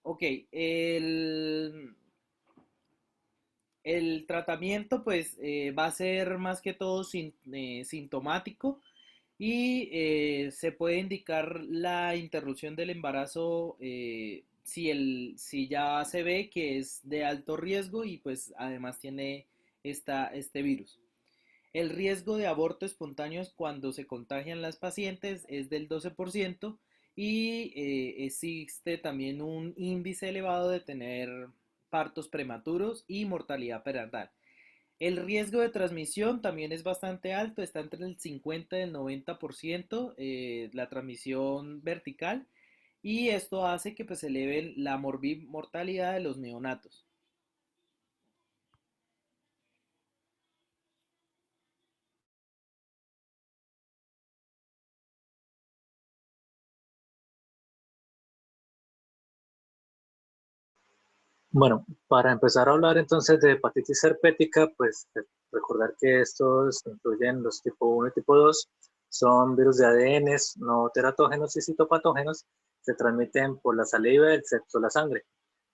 Ok, el tratamiento pues va a ser más que todo sintomático y se puede indicar la interrupción del embarazo si ya se ve que es de alto riesgo y pues además tiene este virus. El riesgo de aborto espontáneo cuando se contagian las pacientes es del 12% y existe también un índice elevado de tener partos prematuros y mortalidad perinatal. El riesgo de transmisión también es bastante alto, está entre el 50 y el 90% la transmisión vertical y esto hace que pues, se eleve la mortalidad de los neonatos. Bueno, para empezar a hablar entonces de hepatitis herpética, pues recordar que estos incluyen los tipo 1 y tipo 2, son virus de ADN no teratógenos y citopatógenos, se transmiten por la saliva, el sexo, la sangre.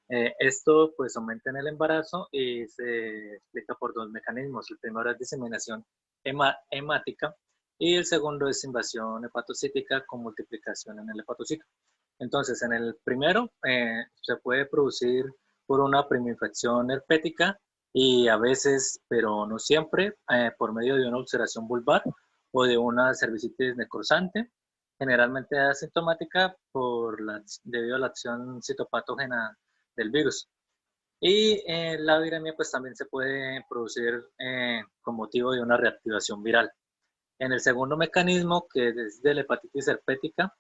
Esto pues aumenta en el embarazo y se explica por dos mecanismos. El primero es diseminación hemática y el segundo es invasión hepatocítica con multiplicación en el hepatocito. Entonces, en el primero se puede producir por una primoinfección herpética y a veces, pero no siempre, por medio de una ulceración vulvar o de una cervicitis necrosante, generalmente asintomática debido a la acción citopatógena del virus. Y la viremia pues también se puede producir con motivo de una reactivación viral. En el segundo mecanismo, que es de la hepatitis herpética,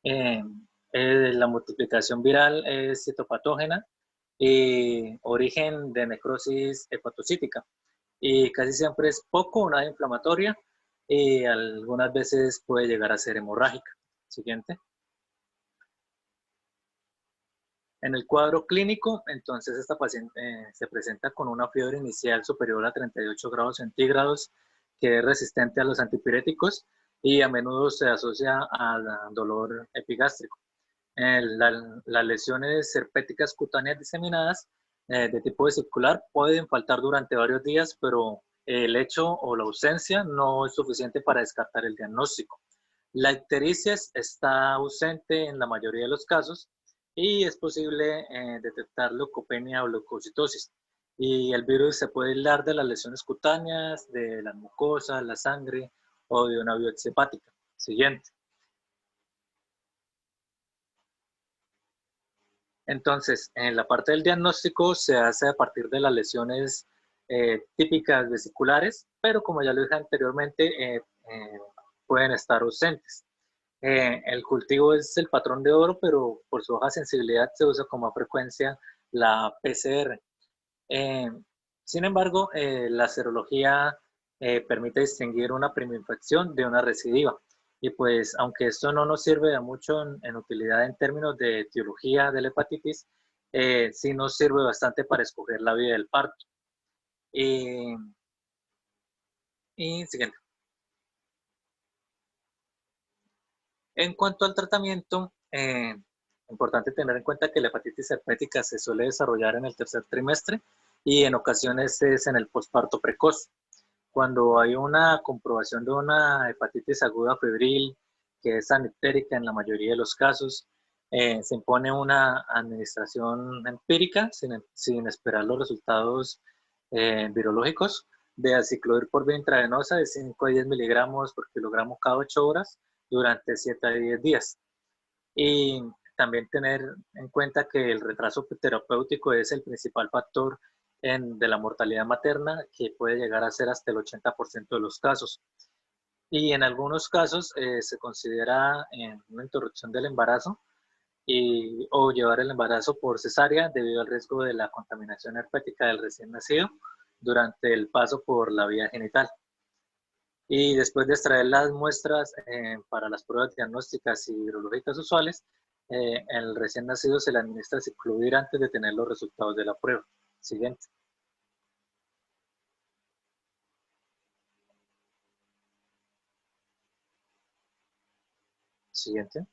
eh, la multiplicación viral es citopatógena y origen de necrosis hepatocítica. Y casi siempre es poco o nada inflamatoria y algunas veces puede llegar a ser hemorrágica. Siguiente. En el cuadro clínico, entonces esta paciente se presenta con una fiebre inicial superior a 38 grados centígrados que es resistente a los antipiréticos y a menudo se asocia al dolor epigástrico. Las lesiones herpéticas cutáneas diseminadas de tipo vesicular pueden faltar durante varios días, pero el hecho o la ausencia no es suficiente para descartar el diagnóstico. La ictericia está ausente en la mayoría de los casos y es posible detectar leucopenia o leucocitosis. Y el virus se puede aislar de las lesiones cutáneas, de las mucosas, la sangre o de una biopsia hepática. Siguiente. Entonces, en la parte del diagnóstico se hace a partir de las lesiones típicas vesiculares, pero como ya lo dije anteriormente, pueden estar ausentes. El cultivo es el patrón de oro, pero por su baja sensibilidad se usa con más frecuencia la PCR. Eh, Sin embargo, la serología permite distinguir una primoinfección de una recidiva. Y pues, aunque esto no nos sirve de mucho en utilidad en términos de etiología de la hepatitis, sí nos sirve bastante para escoger la vía del parto. Y, y siguiente. En cuanto al tratamiento, importante tener en cuenta que la hepatitis herpética se suele desarrollar en el tercer trimestre y en ocasiones es en el posparto precoz. Cuando hay una comprobación de una hepatitis aguda febril, que es aniptérica en la mayoría de los casos, se impone una administración empírica sin esperar los resultados virológicos de aciclovir por vía intravenosa de 5 a 10 miligramos por kilogramo cada 8 horas durante 7 a 10 días. Y también tener en cuenta que el retraso terapéutico es el principal factor de la mortalidad materna, que puede llegar a ser hasta el 80% de los casos. Y en algunos casos se considera una interrupción del embarazo o llevar el embarazo por cesárea debido al riesgo de la contaminación herpética del recién nacido durante el paso por la vía genital. Y después de extraer las muestras para las pruebas diagnósticas y virológicas usuales, el recién nacido se le administra ciclovir antes de tener los resultados de la prueba. Siguiente. Siguiente.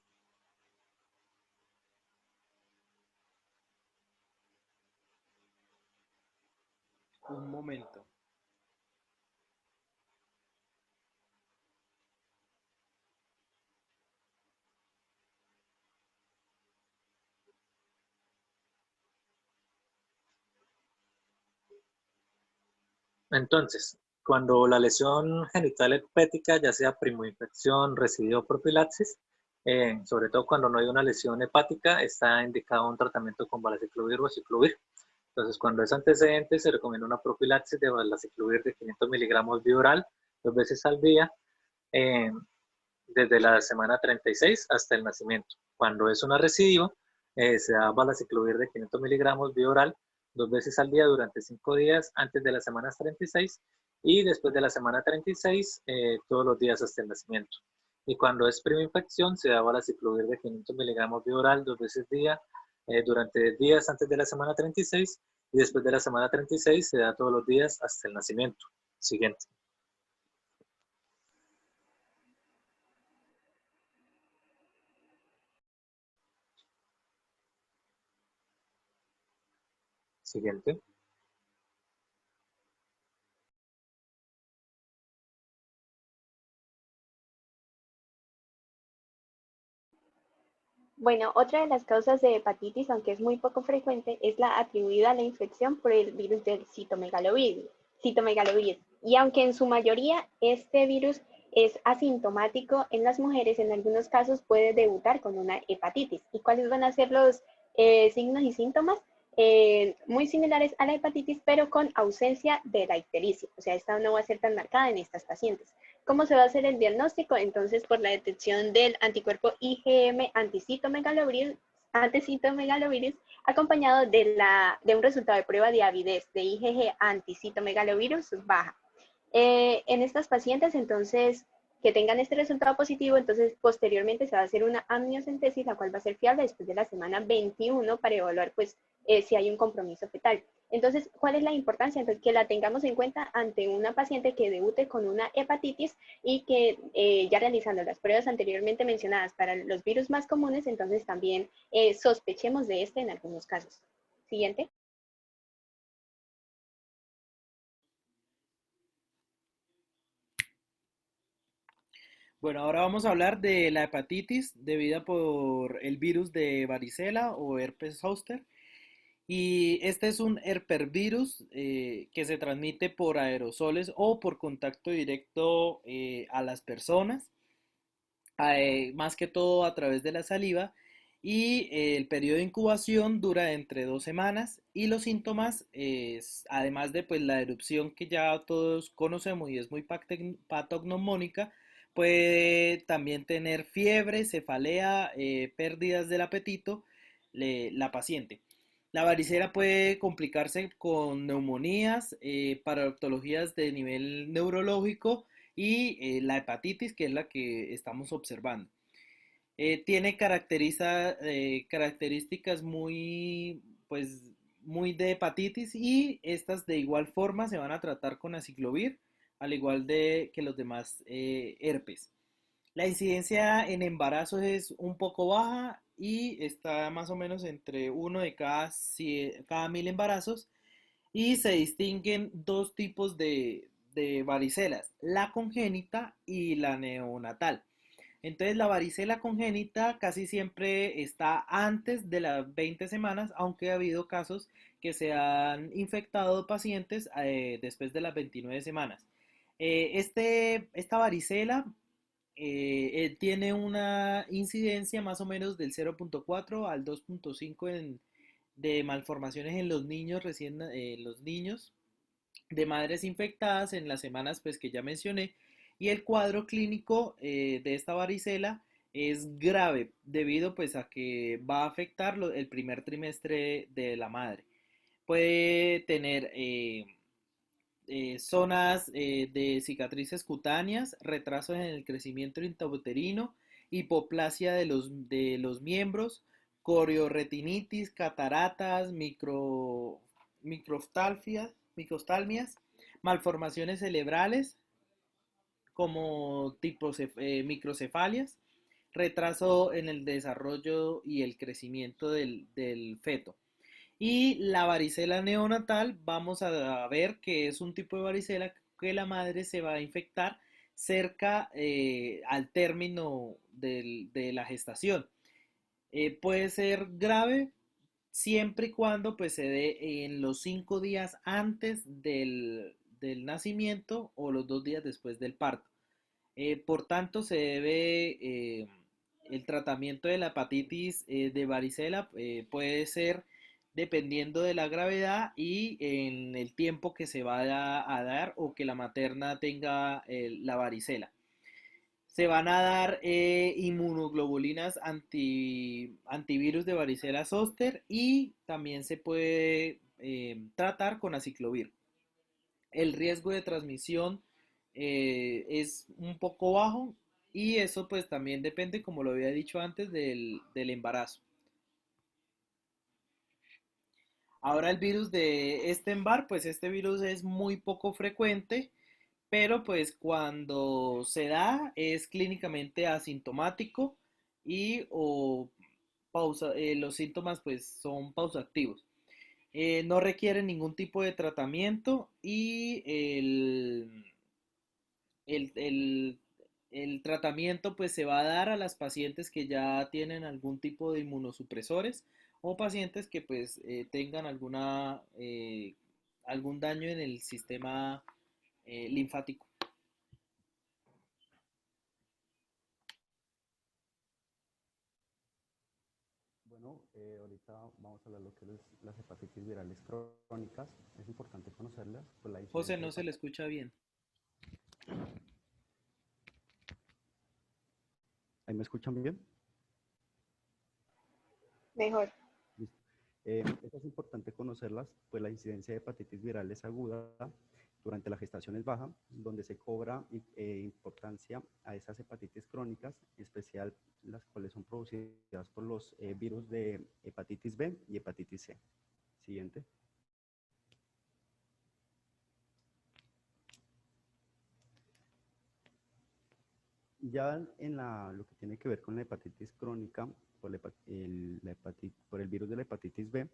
momento. Entonces, cuando la lesión genital hepática, ya sea primoinfección, recidivo o profilaxis, sobre todo cuando no hay una lesión hepática, está indicado un tratamiento con valaciclovir o aciclovir. Entonces, cuando es antecedente, se recomienda una profilaxis de valaciclovir de 500 miligramos vía oral 2 veces al día, eh, desde la semana 36 hasta el nacimiento. Cuando es una recidiva, se da valaciclovir de 500 miligramos vía oral 2 veces al día durante 5 días antes de las semanas 36 y después de la semana 36 todos los días hasta el nacimiento. Y cuando es prima infección, se da valaciclovir de 500 miligramos vía oral 2 veces al día durante días antes de la semana 36 y después de la semana 36 se da todos los días hasta el nacimiento. Siguiente. Siguiente. Bueno, otra de las causas de hepatitis, aunque es muy poco frecuente, es la atribuida a la infección por el virus del citomegalovirus. Y aunque en su mayoría este virus es asintomático en las mujeres, en algunos casos puede debutar con una hepatitis. ¿Y cuáles van a ser los signos y síntomas? Muy similares a la hepatitis, pero con ausencia de la ictericia. O sea, esta no va a ser tan marcada en estas pacientes. ¿Cómo se va a hacer el diagnóstico? Entonces, por la detección del anticuerpo IgM anticitomegalovírus acompañado de un resultado de prueba de avidez de IgG anticitomegalovírus baja. En estas pacientes, entonces, que tengan este resultado positivo, entonces posteriormente se va a hacer una amniocentesis, la cual va a ser fiable después de la semana 21 para evaluar pues si hay un compromiso fetal. Entonces, ¿cuál es la importancia? Entonces, que la tengamos en cuenta ante una paciente que debute con una hepatitis y que ya realizando las pruebas anteriormente mencionadas para los virus más comunes, entonces también sospechemos de este en algunos casos. Siguiente. Bueno, ahora vamos a hablar de la hepatitis debida por el virus de varicela o herpes zóster. Y este es un herpervirus que se transmite por aerosoles o por contacto directo a las personas, más que todo a través de la saliva. Y el periodo de incubación dura entre 2 semanas y los síntomas, además de pues, la erupción que ya todos conocemos y es muy patognomónica, puede también tener fiebre, cefalea, pérdidas del apetito, la paciente. La varicela puede complicarse con neumonías, patologías de nivel neurológico y la hepatitis, que es la que estamos observando. Tiene características muy, pues, muy de hepatitis y estas de igual forma se van a tratar con aciclovir, al igual de que los demás herpes. La incidencia en embarazos es un poco baja y está más o menos entre uno de cada 1000 embarazos y se distinguen dos tipos de varicelas, la congénita y la neonatal. Entonces la varicela congénita casi siempre está antes de las 20 semanas, aunque ha habido casos que se han infectado pacientes después de las 29 semanas. Esta varicela tiene una incidencia más o menos del 0.4 al 2.5 de malformaciones en los niños los niños de madres infectadas en las semanas pues que ya mencioné, y el cuadro clínico de esta varicela es grave debido pues a que va a afectar el primer trimestre de la madre. Puede tener zonas de cicatrices cutáneas, retrasos en el crecimiento intrauterino, hipoplasia de los miembros, corioretinitis, cataratas, microftalmias, malformaciones cerebrales como microcefalias, retraso en el desarrollo y el crecimiento del feto. Y la varicela neonatal, vamos a ver que es un tipo de varicela que la madre se va a infectar cerca al término de la gestación. Puede ser grave siempre y cuando pues se dé en los 5 días antes del nacimiento o los 2 días después del parto. Por tanto, se debe, el tratamiento de la hepatitis de varicela puede ser dependiendo de la gravedad y en el tiempo que se vaya a dar o que la materna tenga la varicela. Se van a dar inmunoglobulinas antivirus de varicela zoster y también se puede tratar con aciclovir. El riesgo de transmisión es un poco bajo y eso pues también depende, como lo había dicho antes, del embarazo. Ahora el virus de Epstein-Barr, pues este virus es muy poco frecuente, pero pues cuando se da es clínicamente asintomático y o los síntomas pues son pausativos. No requiere ningún tipo de tratamiento y el, el- el tratamiento pues se va a dar a las pacientes que ya tienen algún tipo de inmunosupresores o pacientes que pues tengan algún daño en el sistema linfático. Bueno, ahorita vamos a hablar de lo que es las hepatitis virales crónicas. Es importante conocerlas, pues la José, incidencia de no se le hepatitis. escucha bien. ¿Ahí me escuchan bien? Mejor. Listo. Es importante conocerlas, pues la incidencia de hepatitis virales aguda durante la gestación es baja, donde se cobra importancia a esas hepatitis crónicas, en especial las cuales son producidas por los virus de hepatitis B y hepatitis C. Siguiente. Ya en lo que tiene que ver con la hepatitis crónica por, por el virus de la hepatitis B,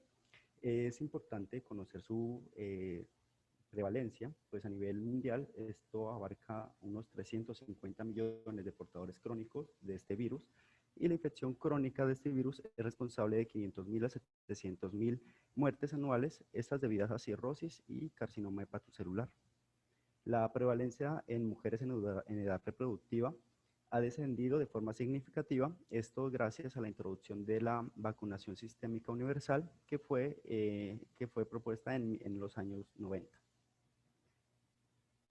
es importante conocer su prevalencia, pues a nivel mundial esto abarca unos 350 millones de portadores crónicos de este virus y la infección crónica de este virus es responsable de 500.000 a 700.000 muertes anuales, estas debidas a cirrosis y carcinoma hepatocelular. La prevalencia en mujeres en edad reproductiva ha descendido de forma significativa, esto gracias a la introducción de la vacunación sistémica universal que fue propuesta en los años 90.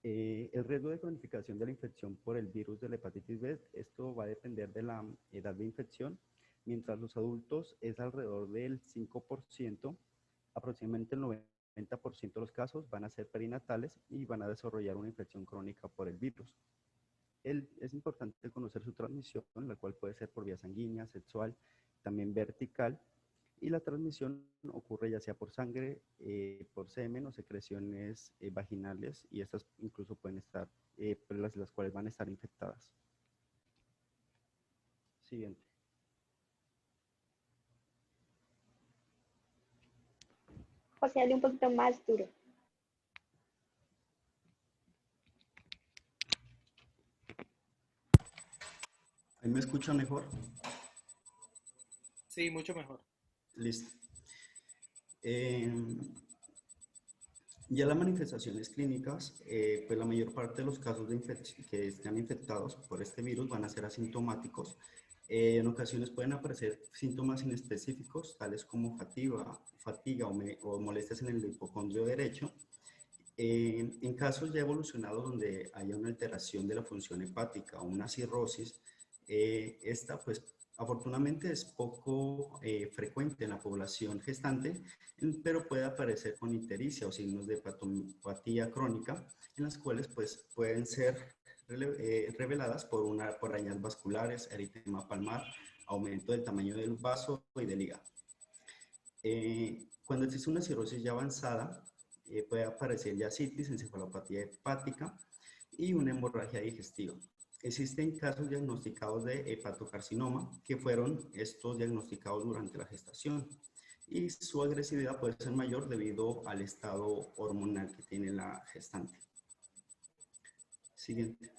El riesgo de cronificación de la infección por el virus de la hepatitis B, esto va a depender de la edad de infección, mientras los adultos es alrededor del 5%, aproximadamente el 90% de los casos van a ser perinatales y van a desarrollar una infección crónica por el virus. Es importante conocer su transmisión, la cual puede ser por vía sanguínea, sexual, también vertical, y la transmisión ocurre ya sea por sangre, por semen o secreciones vaginales, y estas incluso pueden estar, las cuales van a estar infectadas. Siguiente. José, hable un poquito más duro. ¿Ahí me escucha mejor? Sí, mucho mejor. Listo. Ya las manifestaciones clínicas, pues la mayor parte de los casos que están infectados por este virus van a ser asintomáticos. En ocasiones pueden aparecer síntomas inespecíficos, tales como fatiga o molestias en el hipocondrio derecho. En casos ya evolucionados donde haya una alteración de la función hepática o una cirrosis, esta pues afortunadamente es poco frecuente en la población gestante, pero puede aparecer con ictericia o signos de hepatopatía crónica, en las cuales pues pueden ser reveladas por arañas vasculares, eritema palmar, aumento del tamaño del vaso y del hígado. Cuando existe una cirrosis ya avanzada, puede aparecer ya citis, encefalopatía hepática y una hemorragia digestiva. Existen casos diagnosticados de hepatocarcinoma que fueron estos diagnosticados durante la gestación. y su agresividad puede ser mayor debido al estado hormonal que tiene la gestante. Siguiente.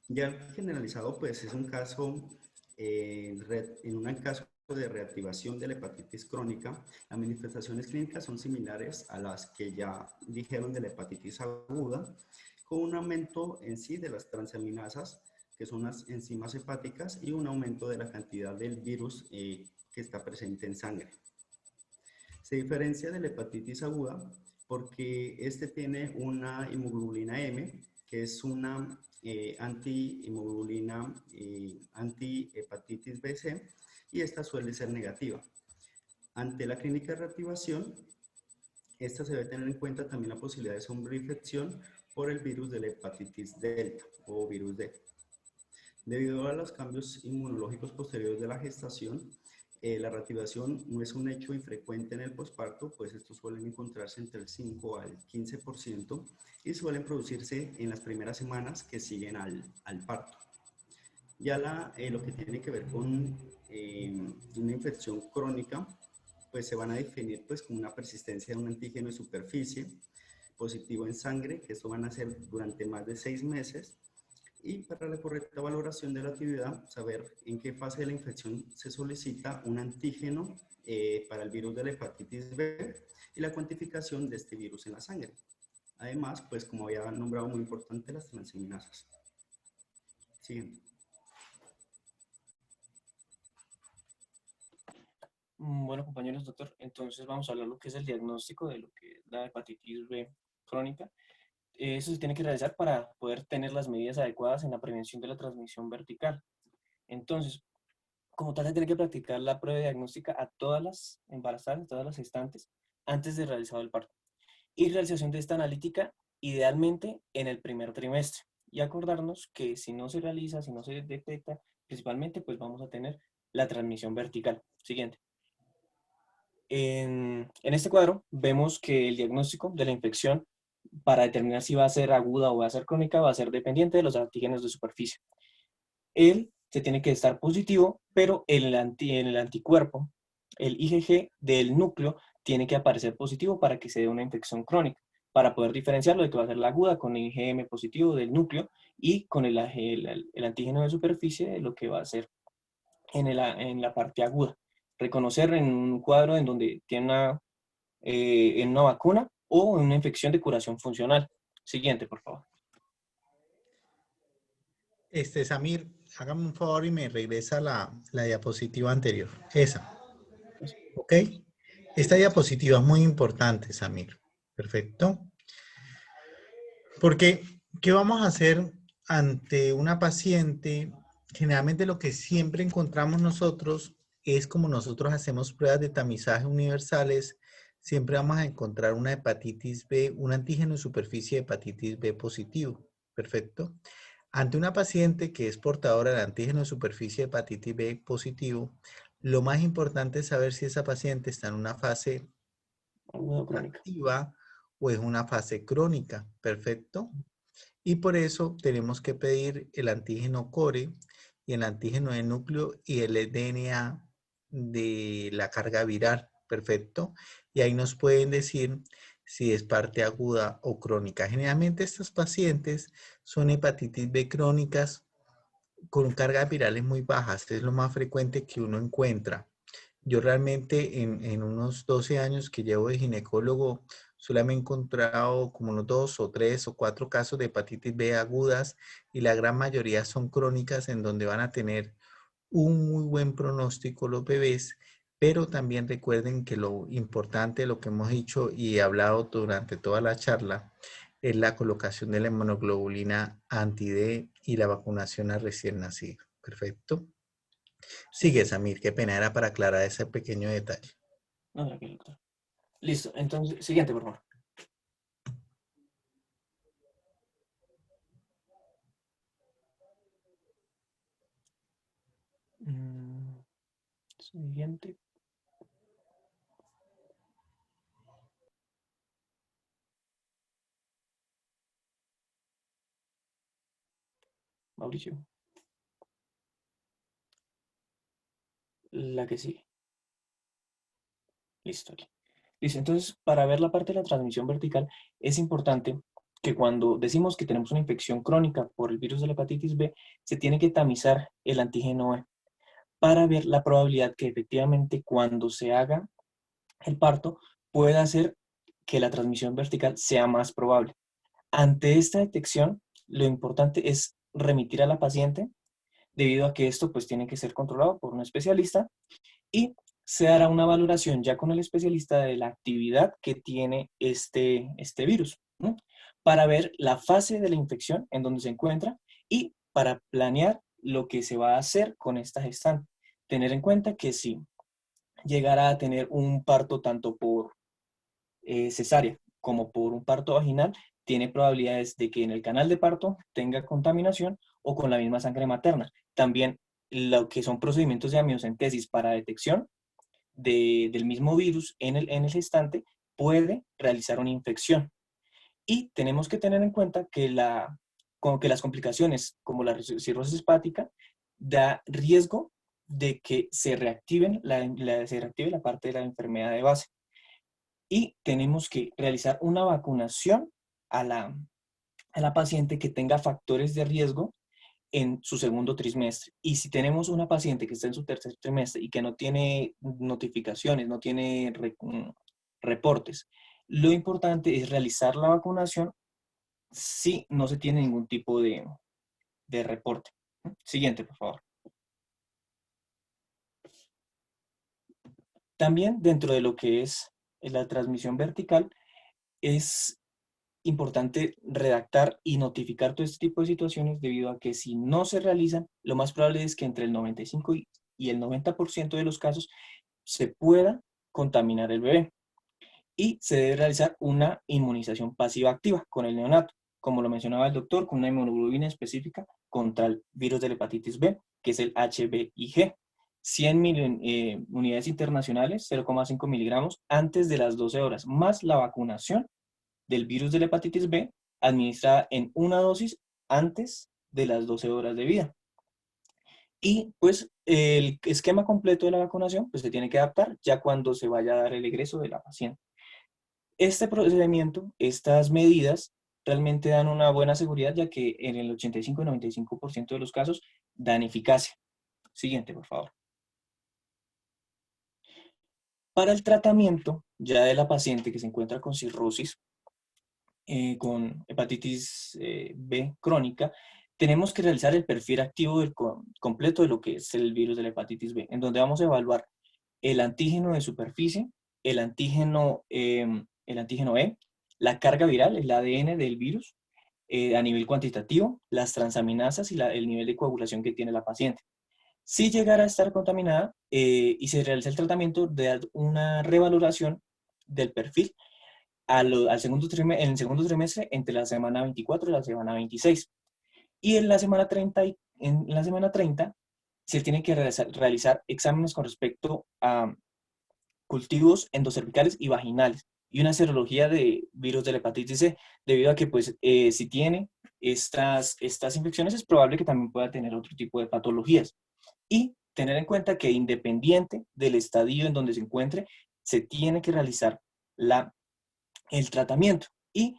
Ya generalizado, pues es un caso, en un caso de reactivación de la hepatitis crónica, las manifestaciones clínicas son similares a las que ya dijeron de la hepatitis aguda, con un aumento en sí de las transaminasas, que son las enzimas hepáticas, y un aumento de la cantidad del virus que está presente en sangre. Se diferencia de la hepatitis aguda porque este tiene una hemoglobina M, que es una antihemoglobina anti-hepatitis B-C, y esta suele ser negativa. Ante la clínica de reactivación, esta se debe tener en cuenta también la posibilidad de sobreinfección por el virus de la hepatitis delta o virus D. Debido a los cambios inmunológicos posteriores de la gestación, la reactivación no es un hecho infrecuente en el posparto, pues estos suelen encontrarse entre el 5 al 15% y suelen producirse en las primeras semanas que siguen al parto. Ya lo que tiene que ver con una infección crónica, pues se van a definir pues como una persistencia de un antígeno de superficie positivo en sangre, que esto van a ser durante más de 6 meses, y para la correcta valoración de la actividad, saber en qué fase de la infección se solicita un antígeno para el virus de la hepatitis B y la cuantificación de este virus en la sangre. Además, pues como había nombrado, muy importante las transaminasas. Siguiente. Bueno, compañeros, doctor, entonces vamos a hablar lo que es el diagnóstico de lo que es la hepatitis B crónica. Eso se tiene que realizar para poder tener las medidas adecuadas en la prevención de la transmisión vertical. Entonces, como tal, se tiene que practicar la prueba diagnóstica a todas las embarazadas, a todas las gestantes, antes de realizar el parto. Y realización de esta analítica, idealmente, en el primer trimestre. Y acordarnos que si no se realiza, si no se detecta, principalmente, pues vamos a tener la transmisión vertical. Siguiente. En este cuadro vemos que el diagnóstico de la infección para determinar si va a ser aguda o va a ser crónica va a ser dependiente de los antígenos de superficie. Él se tiene que estar positivo, pero en el anticuerpo, el IgG del núcleo tiene que aparecer positivo para que se dé una infección crónica, para poder diferenciarlo de que va a ser la aguda con el IgM positivo del núcleo y con el antígeno de superficie de lo que va a ser en la parte aguda. Reconocer en un cuadro en donde tiene en una vacuna o en una infección de curación funcional. Siguiente, por favor. Samir, hágame un favor y me regresa la diapositiva anterior. Esa, ¿ok? Esta diapositiva es muy importante, Samir. Perfecto. Porque, ¿qué vamos a hacer ante una paciente? Generalmente lo que siempre encontramos nosotros es como nosotros hacemos pruebas de tamizaje universales, siempre vamos a encontrar una hepatitis B, un antígeno de superficie de hepatitis B positivo. Perfecto. Ante una paciente que es portadora del antígeno de superficie de hepatitis B positivo, lo más importante es saber si esa paciente está en una fase activa o es una fase crónica. Perfecto. Y por eso tenemos que pedir el antígeno core y el antígeno de núcleo y el DNA de la carga viral. Perfecto. Y ahí nos pueden decir si es parte aguda o crónica. Generalmente estos pacientes son hepatitis B crónicas con cargas virales muy bajas. Es lo más frecuente que uno encuentra. Yo realmente en unos 12 años que llevo de ginecólogo, solo me he encontrado como unos 2 o 3 o 4 casos de hepatitis B agudas y la gran mayoría son crónicas en donde van a tener un muy buen pronóstico los bebés, pero también recuerden que lo importante, lo que hemos dicho y hablado durante toda la charla, es la colocación de la inmunoglobulina anti-D y la vacunación al recién nacido. Perfecto. Sigue, Samir, qué pena, era para aclarar ese pequeño detalle. No, tranquilo, doctor. Listo, entonces, siguiente, por favor. Siguiente. Mauricio. La que sigue. Listo. Aquí. Listo. Entonces, para ver la parte de la transmisión vertical, es importante que cuando decimos que tenemos una infección crónica por el virus de la hepatitis B, se tiene que tamizar el antígeno E para ver la probabilidad que efectivamente cuando se haga el parto pueda hacer que la transmisión vertical sea más probable. Ante esta detección, lo importante es remitir a la paciente, debido a que esto pues tiene que ser controlado por un especialista y se hará una valoración ya con el especialista de la actividad que tiene este virus, ¿no? Para ver la fase de la infección en donde se encuentra y para planear lo que se va a hacer con esta gestante. Tener en cuenta que si llegara a tener un parto tanto por cesárea como por un parto vaginal, tiene probabilidades de que en el canal de parto tenga contaminación o con la misma sangre materna. También lo que son procedimientos de amniocentesis para detección del mismo virus en el gestante puede realizar una infección. Y tenemos que tener en cuenta que, como que las complicaciones como la cirrosis hepática da riesgo de que se reactive la parte de la enfermedad de base. Y tenemos que realizar una vacunación a la paciente que tenga factores de riesgo en su segundo trimestre. Y si tenemos una paciente que está en su tercer trimestre y que no tiene notificaciones, no tiene reportes, lo importante es realizar la vacunación si no se tiene ningún tipo de reporte. Siguiente, por favor. También dentro de lo que es la transmisión vertical, es importante redactar y notificar todo este tipo de situaciones debido a que si no se realizan, lo más probable es que entre el 95 y el 90% de los casos se pueda contaminar el bebé. Y se debe realizar una inmunización pasiva activa con el neonato, como lo mencionaba el doctor, con una inmunoglobulina específica contra el virus de la hepatitis B, que es el HBIG. 100 unidades internacionales, 0,5 miligramos, antes de las 12 horas, más la vacunación del virus de la hepatitis B administrada en una dosis antes de las 12 horas de vida. Y pues el esquema completo de la vacunación pues se tiene que adaptar ya cuando se vaya a dar el egreso de la paciente. Este procedimiento, estas medidas, realmente dan una buena seguridad, ya que en el 85 y 95% de los casos dan eficacia. Siguiente, por favor. Para el tratamiento ya de la paciente que se encuentra con cirrosis, con hepatitis B crónica, tenemos que realizar el perfil activo completo de lo que es el virus de la hepatitis B, en donde vamos a evaluar el antígeno de superficie, el antígeno E, la carga viral, el ADN del virus, a nivel cuantitativo, las transaminasas y el nivel de coagulación que tiene la paciente. Si llegara a estar contaminada y se realiza el tratamiento, de una revaloración del perfil en el segundo trimestre entre la semana 24 y la semana 26. Y en la semana 30 se tiene que realizar exámenes con respecto a cultivos endocervicales y vaginales y una serología de virus de la hepatitis C, debido a que pues si tiene estas infecciones es probable que también pueda tener otro tipo de patologías. Y tener en cuenta que independiente del estadio en donde se encuentre, se tiene que realizar el tratamiento y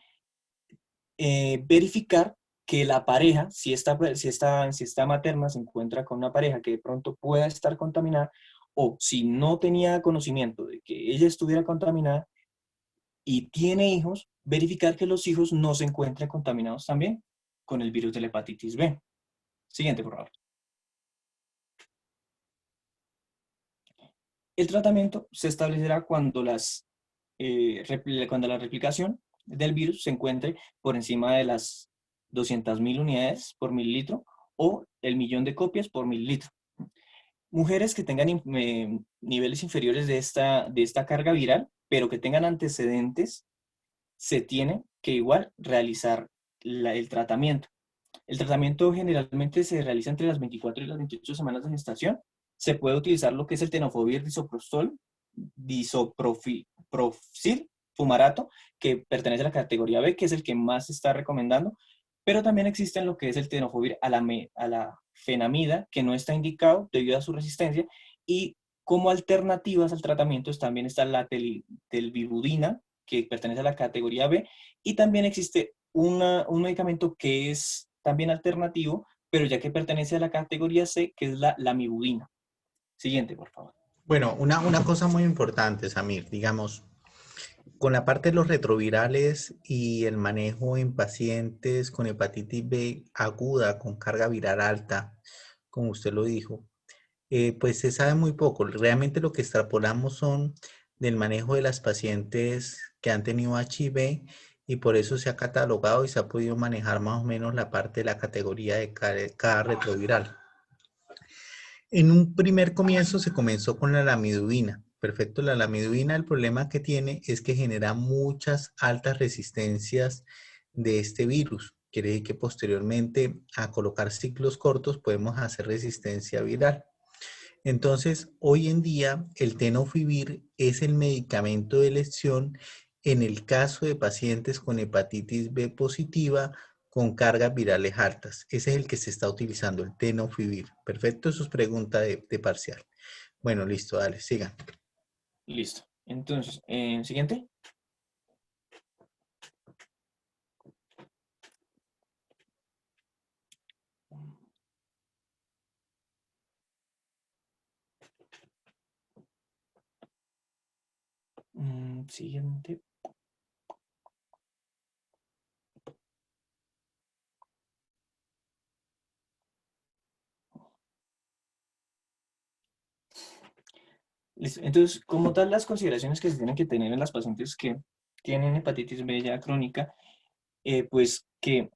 verificar que la pareja, si esta materna se encuentra con una pareja que de pronto pueda estar contaminada, o si no tenía conocimiento de que ella estuviera contaminada y tiene hijos, verificar que los hijos no se encuentren contaminados también con el virus de la hepatitis B. Siguiente, por favor. El tratamiento se establecerá cuando la replicación del virus se encuentre por encima de las 200.000 unidades por mililitro o el 1.000.000 de copias por mililitro. Mujeres que tengan niveles inferiores de esta carga viral, pero que tengan antecedentes, se tiene que igual realizar el tratamiento. El tratamiento generalmente se realiza entre las 24 y las 28 semanas de gestación. Se puede utilizar lo que es el tenofovir disoprofil fumarato, que pertenece a la categoría B, que es el que más se está recomendando, pero también existe lo que es el tenofovir a la fenamida, que no está indicado debido a su resistencia, y como alternativas al tratamiento también está la telvibudina, que pertenece a la categoría B, y también existe un medicamento que es también alternativo, pero ya que pertenece a la categoría C, que es la lamivudina. Siguiente, por favor. Bueno, una cosa muy importante, Samir, digamos, con la parte de los retrovirales y el manejo en pacientes con hepatitis B aguda, con carga viral alta, como usted lo dijo, pues se sabe muy poco. Realmente lo que extrapolamos son del manejo de las pacientes que han tenido HIV y por eso se ha catalogado y se ha podido manejar más o menos la parte de la categoría de cada retroviral. En un primer comienzo se comenzó con la lamivudina. Perfecto, la lamivudina, el problema que tiene es que genera muchas altas resistencias de este virus. Quiere decir que posteriormente a colocar ciclos cortos podemos hacer resistencia viral. Entonces, hoy en día el tenofovir es el medicamento de elección en el caso de pacientes con hepatitis B positiva con cargas virales altas. Ese es el que se está utilizando, el tenofovir. Perfecto, eso es pregunta de parcial. Bueno, listo, dale, sigan. Listo. Entonces, siguiente. Siguiente. Listo. Entonces, como tal, las consideraciones que se tienen que tener en las pacientes que tienen hepatitis B ya crónica, pues que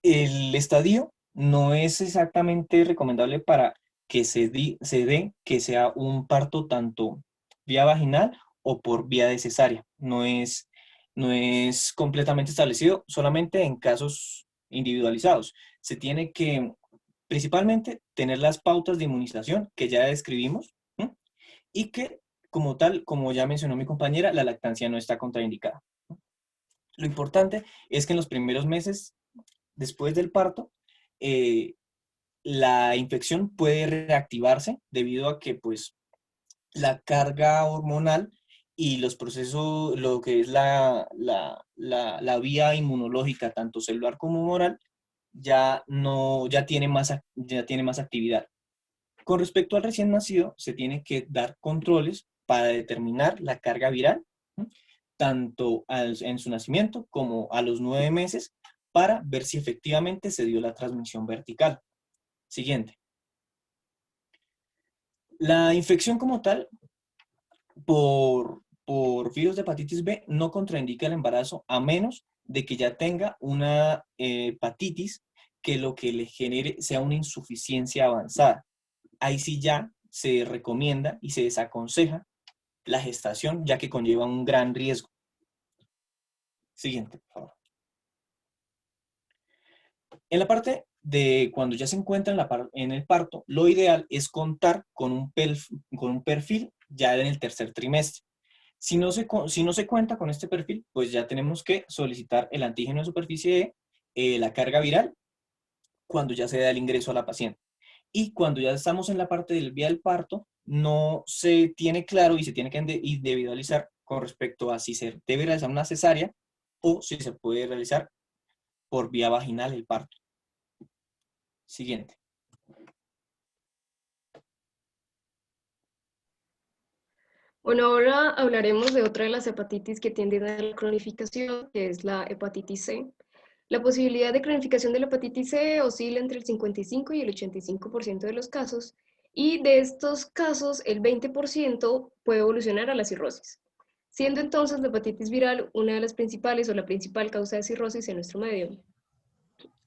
el estadio no es exactamente recomendable para que se dé que sea un parto tanto vía vaginal o por vía de cesárea. No es completamente establecido, solamente en casos individualizados. Se tiene que, principalmente, tener las pautas de inmunización que ya describimos, ¿sí? Y que, como tal, como ya mencionó mi compañera, la lactancia no está contraindicada. Lo importante es que en los primeros meses después del parto, la infección puede reactivarse debido a que pues, la carga hormonal y los procesos, lo que es la vía inmunológica, tanto celular como humoral, ya tiene más actividad. Con respecto al recién nacido, se tiene que dar controles para determinar la carga viral, ¿sí? Tanto en su nacimiento como a los 9 meses, para ver si efectivamente se dio la transmisión vertical. Siguiente. La infección como tal, por virus de hepatitis B, no contraindica el embarazo a menos de que ya tenga una hepatitis que lo que le genere sea una insuficiencia avanzada. Ahí sí ya se recomienda y se desaconseja la gestación, ya que conlleva un gran riesgo. Siguiente, por favor. En la parte de cuando ya se encuentra en el parto, lo ideal es contar con un perfil ya en el tercer trimestre. Si no se cuenta con este perfil, pues ya tenemos que solicitar el antígeno de superficie E, la carga viral, cuando ya se da el ingreso a la paciente. Y cuando ya estamos en la parte del vía del parto, no se tiene claro y se tiene que individualizar con respecto a si se debe realizar una cesárea o si se puede realizar por vía vaginal el parto. Siguiente. Bueno, ahora hablaremos de otra de las hepatitis que tienden a la cronificación, que es la hepatitis C. La posibilidad de cronificación de la hepatitis C oscila entre el 55 y el 85% de los casos, y de estos casos el 20% puede evolucionar a la cirrosis, siendo entonces la hepatitis viral una de las principales o la principal causa de cirrosis en nuestro medio.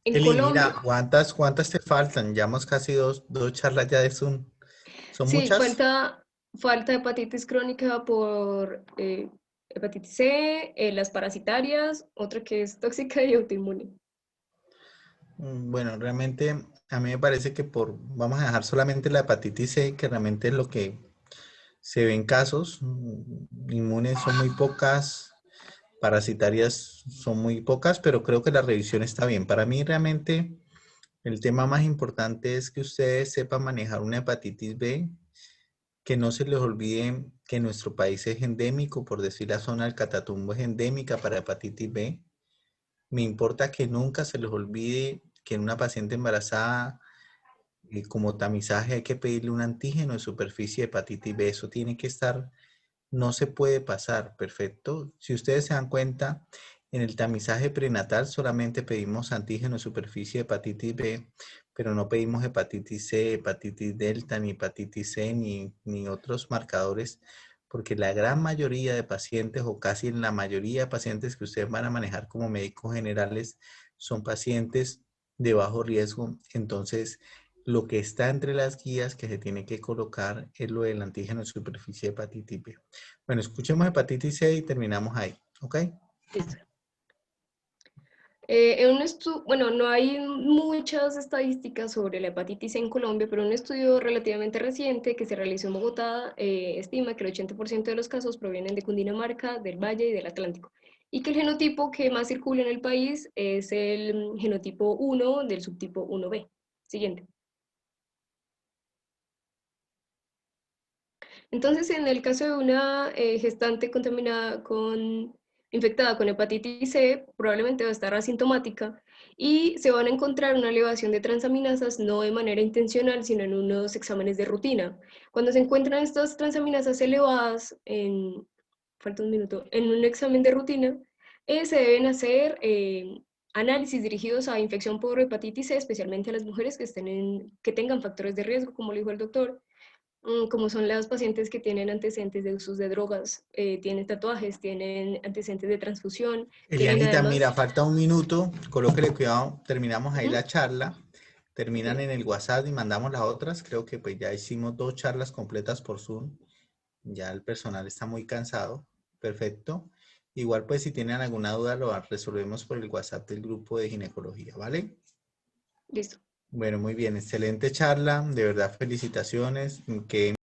En Eli, Colombia, mira, ¿cuántas te faltan? Llevamos casi dos charlas ya de Zoom. ¿Son sí, muchas? falta hepatitis crónica por hepatitis C, las parasitarias, otra que es tóxica y autoinmune. Bueno, realmente a mí me parece que vamos a dejar solamente la hepatitis C, que realmente es lo que se ve en casos. Inmunes son muy pocas, parasitarias son muy pocas, pero creo que la revisión está bien. Para mí realmente el tema más importante es que ustedes sepan manejar una hepatitis B que no se les olvide que nuestro país es endémico, por decir la zona del Catatumbo es endémica para hepatitis B. Me importa que nunca se les olvide que en una paciente embarazada, como tamizaje hay que pedirle un antígeno de superficie de hepatitis B. Eso tiene que estar, no se puede pasar, perfecto. Si ustedes se dan cuenta, en el tamizaje prenatal solamente pedimos antígeno de superficie de hepatitis B, pero no pedimos hepatitis C, hepatitis delta, ni hepatitis C, ni otros marcadores, porque la gran mayoría de pacientes, o casi la mayoría de pacientes que ustedes van a manejar como médicos generales, son pacientes de bajo riesgo. Entonces, lo que está entre las guías que se tiene que colocar es lo del antígeno de superficie de hepatitis B. Bueno, escuchemos hepatitis C y terminamos ahí, ¿ok? Listo. Bueno, no hay muchas estadísticas sobre la hepatitis C en Colombia, pero un estudio relativamente reciente que se realizó en Bogotá estima que el 80% de los casos provienen de Cundinamarca, del Valle y del Atlántico, y que el genotipo que más circula en el país es el genotipo 1 del subtipo 1B. Siguiente. Entonces, en el caso de una gestante infectada con hepatitis C, probablemente va a estar asintomática y se van a encontrar una elevación de transaminasas no de manera intencional, sino en unos exámenes de rutina. Cuando se encuentran estas transaminasas elevadas falta un minuto, en un examen de rutina, se deben hacer análisis dirigidos a infección por hepatitis C, especialmente a las mujeres que tengan factores de riesgo, como lo dijo el doctor, como son las pacientes que tienen antecedentes de usos de drogas, tienen tatuajes, tienen antecedentes de transfusión, tienen Elianita, además... mira, falta un minuto, colóquele cuidado, terminamos ahí la charla, terminan Ok. en el WhatsApp y mandamos las otras. Creo que pues ya hicimos 2 charlas completas por Zoom, ya el personal está muy cansado, perfecto. Igual pues si tienen alguna duda lo resolvemos por el WhatsApp del grupo de ginecología, ¿vale? Listo. Bueno, muy bien, excelente charla, de verdad felicitaciones, que